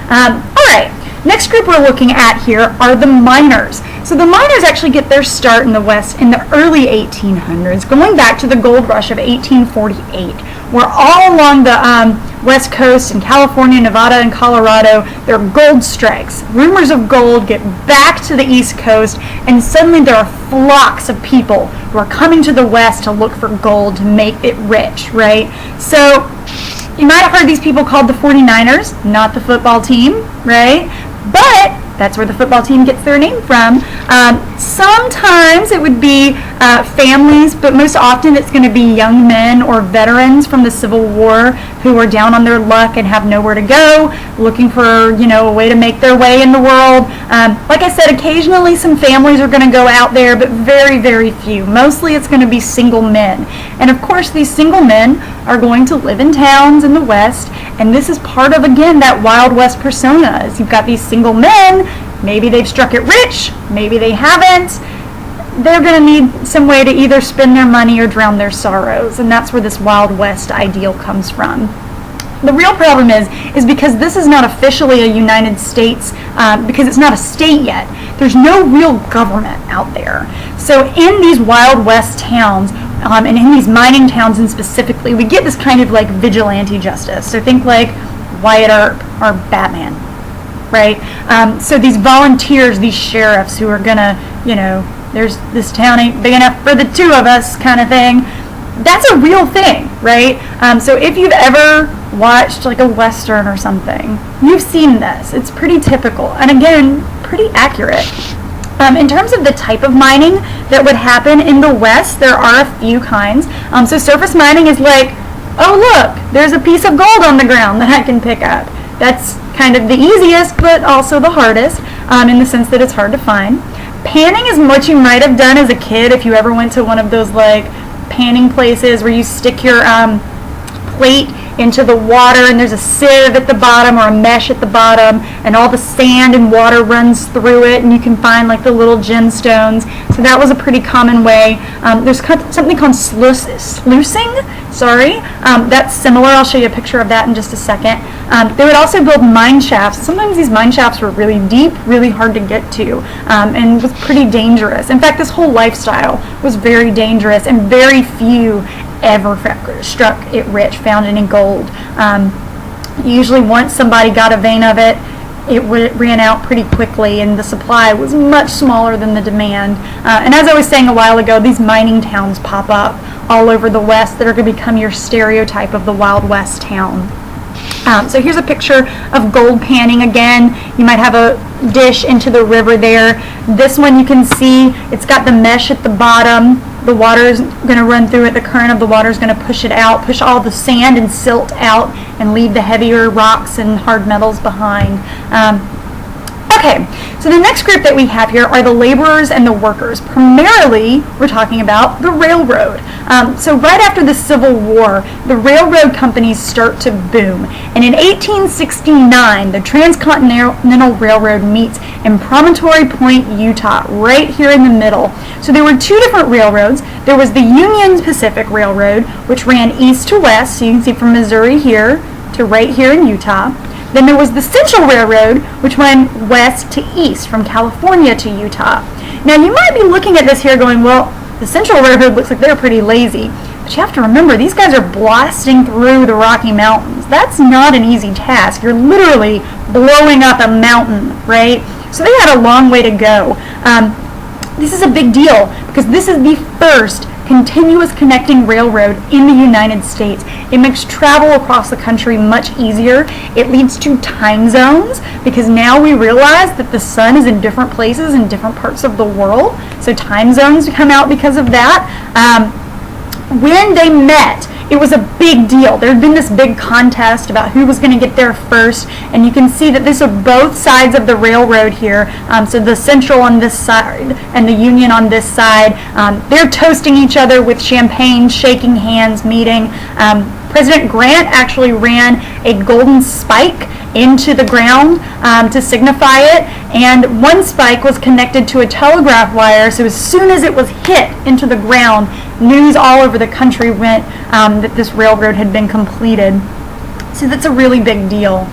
All right, next group we're looking at here are the miners. So the miners actually get their start in the West in the early 1800s, going back to the gold rush of 1848, where all along the West Coast in California, Nevada, and Colorado, there are gold strikes. Rumors of gold get back to the East Coast, and suddenly there are flocks of people who are coming to the West to look for gold to make it rich, right? So you might have heard these people called the 49ers, not the football team, right? But that's where the football team gets their name from. Sometimes it would be families, but most often it's going to be young men or veterans from the Civil War who are down on their luck and have nowhere to go, looking for, a way to make their way in the world. Like I said, occasionally some families are going to go out there, but very, very few. Mostly it's going to be single men. And of course, these single men are going to live in towns in the West, and this is part of, again, that Wild West persona. Is you've got these single men, maybe they've struck it rich, maybe they haven't. They're going to need some way to either spend their money or drown their sorrows, and that's where this Wild West ideal comes from. The real problem is because this is not officially a United States, because it's not a state yet, there's no real government out there. So in these Wild West towns, and in these mining towns and specifically, we get this kind of like vigilante justice. So think like Wyatt Earp or Batman, right? So these volunteers, these sheriffs who are gonna, there's this town ain't big enough for the two of us kind of thing. That's a real thing, right? So if you've ever watched like a Western or something, you've seen this. It's pretty typical, and again, pretty accurate. In terms of the type of mining that would happen in the West, there are a few kinds. So surface mining is like, oh look, there's a piece of gold on the ground that I can pick up. That's kind of the easiest, but also the hardest, in the sense that it's hard to find. Panning is what you might have done as a kid if you ever went to one of those like panning places where you stick your plate into the water and there's a sieve at the bottom or a mesh at the bottom, and all the sand and water runs through it, and you can find like the little gemstones. So that was a pretty common way. There's something called sluicing. That's similar. I'll show you a picture of that in just a second. They would also build mine shafts. Sometimes these mine shafts were really deep, really hard to get to, and was pretty dangerous. In fact, this whole lifestyle was very dangerous, and very few ever struck it rich, found any gold. Usually once somebody got a vein of it, it ran out pretty quickly, and the supply was much smaller than the demand. And as I was saying a while ago, these mining towns pop up all over the West that are going to become your stereotype of the Wild West town. So here's a picture of gold panning again. You might have a dish into the river there. This one you can see, it's got the mesh at the bottom. The water is going to run through it. The current of the water is going to push it out, push all the sand and silt out, and leave the heavier rocks and hard metals behind. Okay, so the next group that we have here are the laborers and the workers. Primarily, we're talking about the railroad. So right after the Civil War, the railroad companies start to boom. And in 1869, the Transcontinental Railroad meets in Promontory Point, Utah, right here in the middle. So there were two different railroads. There was the Union Pacific Railroad, which ran east to west, so you can see from Missouri here to right here in Utah. Then there was the Central Railroad, which went west to east from California to Utah. Now you might be looking at this here going, well, the Central Railroad looks like they're pretty lazy. But you have to remember, these guys are blasting through the Rocky Mountains. That's not an easy task. You're literally blowing up a mountain, right? So they had a long way to go. This is a big deal because this is the first continuous connecting railroad in the United States. It makes travel across the country much easier. It leads to time zones because now we realize that the sun is in different places in different parts of the world. So time zones come out because of that. When they met, it was a big deal. There had been this big contest about who was going to get there first, and you can see that these are both sides of the railroad here. So the Central on this side and the Union on this side, they're toasting each other with champagne, shaking hands, meeting. President Grant actually ran a golden spike into the ground to signify it, and one spike was connected to a telegraph wire, so as soon as it was hit into the ground, news all over the country went that this railroad had been completed. So that's a really big deal.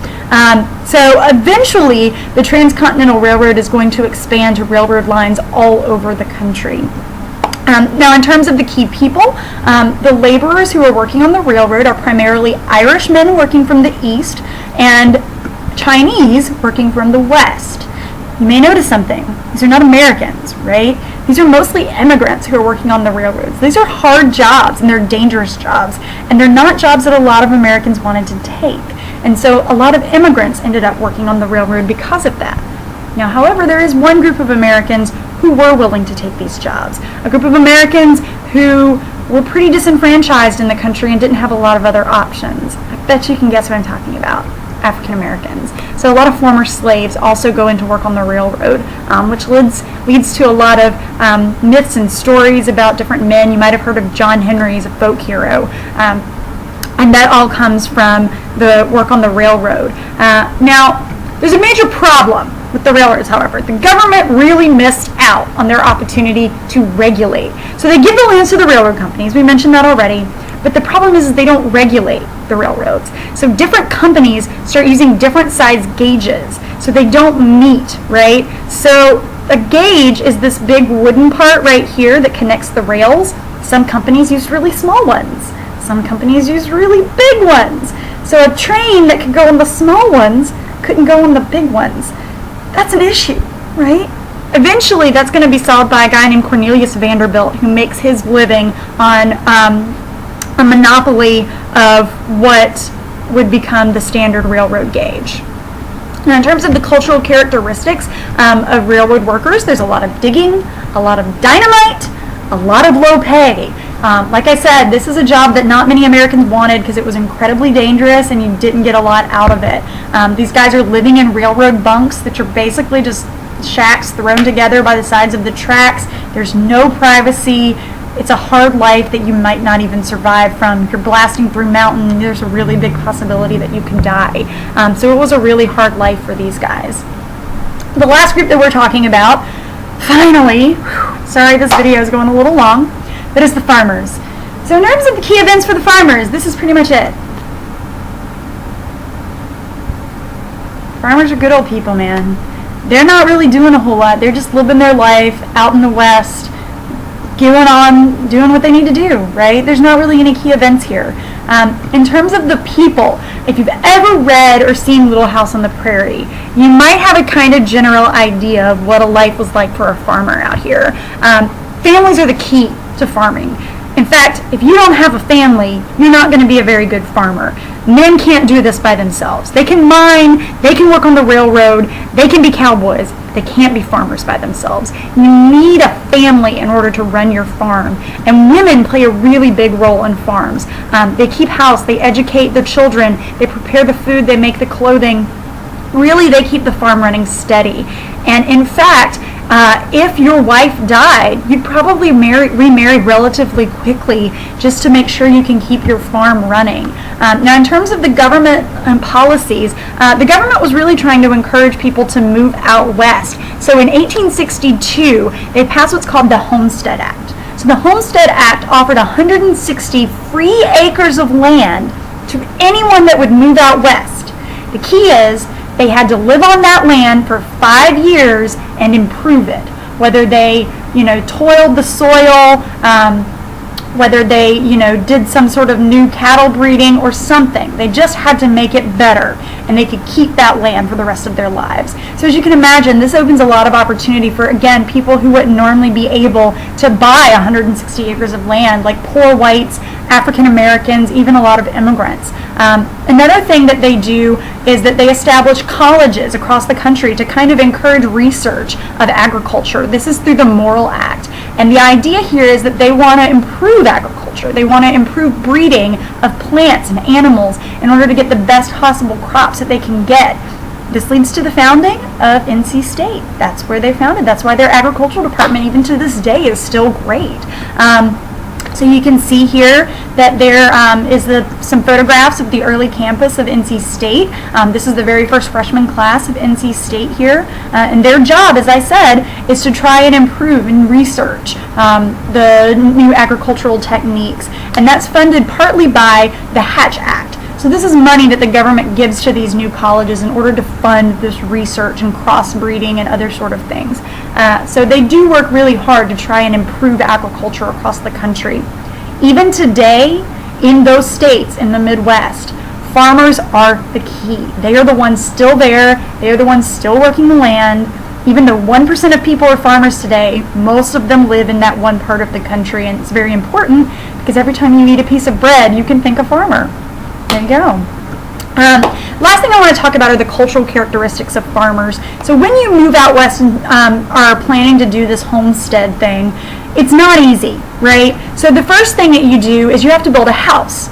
So eventually, the Transcontinental Railroad is going to expand to railroad lines all over the country. Now, in terms of the key people, the laborers who are working on the railroad are primarily Irish men working from the east and Chinese working from the west. You may notice something. These are not Americans, right? These are mostly immigrants who are working on the railroads. These are hard jobs, and they're dangerous jobs, and they're not jobs that a lot of Americans wanted to take. And so a lot of immigrants ended up working on the railroad because of that. Now, however, there is one group of Americans who were willing to take these jobs, a group of Americans who were pretty disenfranchised in the country and didn't have a lot of other options. I bet you can guess what I'm talking about. African Americans. So a lot of former slaves also go into work on the railroad, which leads to a lot of myths and stories about different men. You might have heard of John Henry as a folk hero. And that all comes from the work on the railroad. Now, there's a major problem with the railroads, however. The government really missed out on their opportunity to regulate. So they give the lands to the railroad companies. We mentioned that already. But the problem is they don't regulate the railroads. So different companies start using different size gauges. So they don't meet, right? So a gauge is this big wooden part right here that connects the rails. Some companies use really small ones. Some companies use really big ones. So a train that could go on the small ones couldn't go on the big ones. That's an issue, right? Eventually, that's going to be solved by a guy named Cornelius Vanderbilt, who makes his living on a monopoly of what would become the standard railroad gauge. Now, in terms of the cultural characteristics of railroad workers, there's a lot of digging, a lot of dynamite, a lot of low pay. Like I said, this is a job that not many Americans wanted because it was incredibly dangerous and you didn't get a lot out of it. These guys are living in railroad bunks that are basically just shacks thrown together by the sides of the tracks. There's no privacy. It's a hard life that you might not even survive from. If you're blasting through mountains, there's a really big possibility that you can die. So it was a really hard life for these guys. The last group that we're talking about, finally, sorry this video is going a little long, but it's the farmers. So in terms of the key events for the farmers, this is pretty much it. Farmers are good old people, man. They're not really doing a whole lot. They're just living their life out in the West, going on doing what they need to do, right? There's not really any key events here. In terms of the people, if you've ever read or seen Little House on the Prairie, you might have a kind of general idea of what a life was like for a farmer out here. Families are the key to farming. In fact, if you don't have a family, you're not going to be a very good farmer. Men can't do this by themselves. They can mine, they can work on the railroad, they can be cowboys. They can't be farmers by themselves. You need a family in order to run your farm. And women play a really big role in farms. They keep house, they educate the children, they prepare the food, they make the clothing. Really, they keep the farm running steady. And in fact, if your wife died, you'd probably remarry relatively quickly just to make sure you can keep your farm running. Now, in terms of the government policies, the government was really trying to encourage people to move out west. So in 1862, they passed what's called the Homestead Act. So the Homestead Act offered 160 free acres of land to anyone that would move out west. The key is, they had to live on that land for 5 years and improve it. Whether they, toiled the soil, whether they, did some sort of new cattle breeding or something. They just had to make it better, and they could keep that land for the rest of their lives. So as you can imagine, this opens a lot of opportunity for, again, people who wouldn't normally be able to buy 160 acres of land, like poor whites, African Americans, even a lot of immigrants. Another thing that they do is that they establish colleges across the country to kind of encourage research of agriculture. This is through the Morrill Act. And the idea here is that they want to improve agriculture. They want to improve breeding of plants and animals in order to get the best possible crops that they can get. This leads to the founding of NC State. That's where they founded. That's why their agricultural department, even to this day, is still great. So you can see here that there is some photographs of the early campus of NC State. This is the very first freshman class of NC State here. And their job, as I said, is to try and improve and research the new agricultural techniques. And that's funded partly by the Hatch Act. So this is money that the government gives to these new colleges in order to fund this research and crossbreeding and other sort of things. So they do work really hard to try and improve agriculture across the country. Even today, in those states in the Midwest, farmers are the key. They are the ones still there. They are the ones still working the land. Even though 1% of people are farmers today, most of them live in that one part of the country, and it's very important because every time you eat a piece of bread, you can think of farmer. There you go. Last thing I want to talk about are the cultural characteristics of farmers. So when you move out west and are planning to do this homestead thing, it's not easy, right? So the first thing that you do is you have to build a house.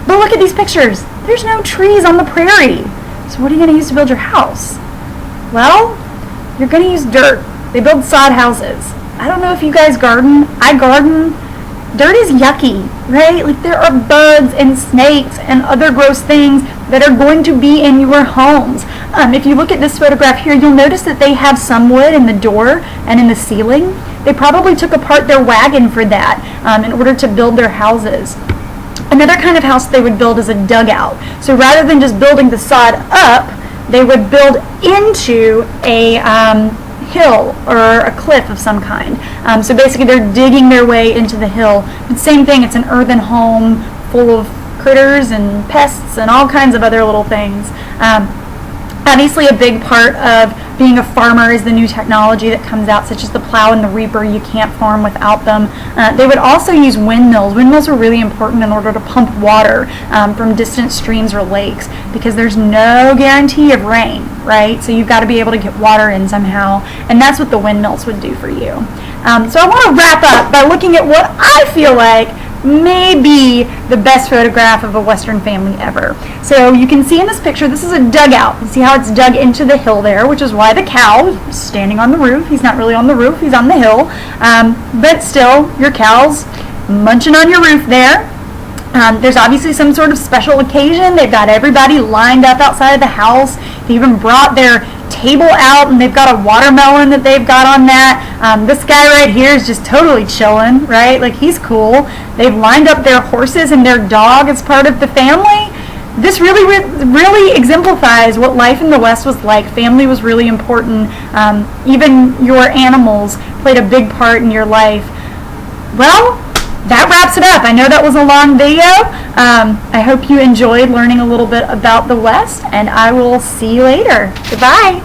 But look at these pictures. There's no trees on the prairie. So what are you going to use to build your house? Well, you're going to use dirt. They build sod houses. I don't know if you guys garden. I garden. Dirt is yucky, right? Like there are bugs and snakes and other gross things that are going to be in your homes. If you look at this photograph here, you'll notice that they have some wood in the door and in the ceiling. They probably took apart their wagon for that in order to build their houses. Another kind of house they would build is a dugout. So rather than just building the sod up, they would build into a hill or a cliff of some kind. So basically they're digging their way into the hill. But same thing, it's an earthen home full of critters and pests and all kinds of other little things. Obviously a big part of being a farmer is the new technology that comes out, such as the plow and the reaper. You can't farm without them. They would also use windmills. Windmills are really important in order to pump water from distant streams or lakes, because there's no guarantee of rain, right? So you've got to be able to get water in somehow, and that's what the windmills would do for you. So I want to wrap up by looking at what I feel like may be the best photograph of a Western family ever. So you can see in this picture, this is a dugout. You see how it's dug into the hill there, which is why the cow is standing on the roof. He's not really on the roof, he's on the hill. But still, your cow's munching on your roof there. There's obviously some sort of special occasion. They've got everybody lined up outside of the house. They even brought their table out, and they've got a watermelon that they've got on that. This guy right here is just totally chilling, right? Like, he's cool. They've lined up their horses and their dog as part of the family. This really exemplifies what life in the West was like. Family was really important. Even your animals played a big part in your life. Well, that wraps it up. I know that was a long video. I hope you enjoyed learning a little bit about the West, and I will see you later. Goodbye.